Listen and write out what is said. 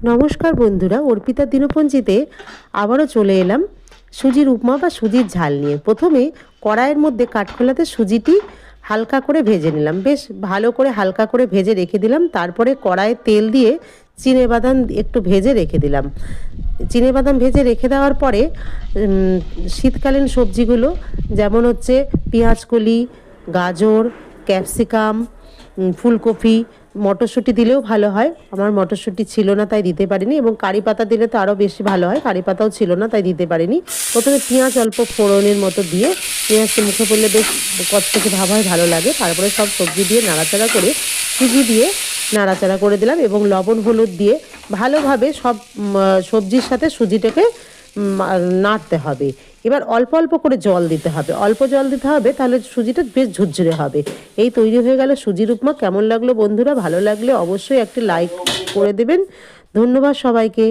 নমস্কার বন্ধুরা, অর্পিতার দিনপঞ্জিতে আবারও চলে এলাম সুজির উপমা বা সুজির ঝাল নিয়ে। প্রথমে কড়াইয়ের মধ্যে কাঠখোলাতে সুজিটি হালকা করে ভেজে নিলাম, বেশ ভালো করে হালকা করে ভেজে রেখে দিলাম। তারপরে কড়াইয়ে তেল দিয়ে চিনেবাদাম একটু ভেজে রেখে দিলাম। চিনেবাদাম ভেজে রেখে দেওয়ার পরে শীতকালীন সবজিগুলো যেমন হচ্ছে পেঁয়াজকলি, গাজর, ক্যাপসিকাম, ফুলকপি, মটরশুঁটি দিলেও ভালো হয়। আমার মটরশুঁটি ছিল না তাই দিতে পারিনি, এবং কারি পাতা দিলে তো আরও বেশি ভালো হয়। কারি পাতাও ছিল না তাই দিতে পারিনি। প্রথমে পেঁয়াজ অল্প ফোড়নের মতো দিয়ে, পেঁয়াজটা মুখে পড়লে বেশ কচকচে ভাব হয়, ভালো লাগে। তারপরে সব সবজি দিয়ে নাড়াচাড়া করে সুজি দিয়ে নাড়াচাড়া করে দিলাম, এবং লবণ হলুদ দিয়ে ভালোভাবে সব সবজির সাথে সুজিটাকে নাড়তে হবে। এবার অল্প অল্প করে জল দিতে হবে, অল্প জল দিতে হবে, তাহলে সুজিটা বেশ ঝুরঝুরে হবে। এই তৈরি হয়ে গেল সুজির উপমা। কেমন লাগলো বন্ধুরা? ভালো লাগলে অবশ্যই একটি লাইক করে দেবেন। ধন্যবাদ সবাইকে।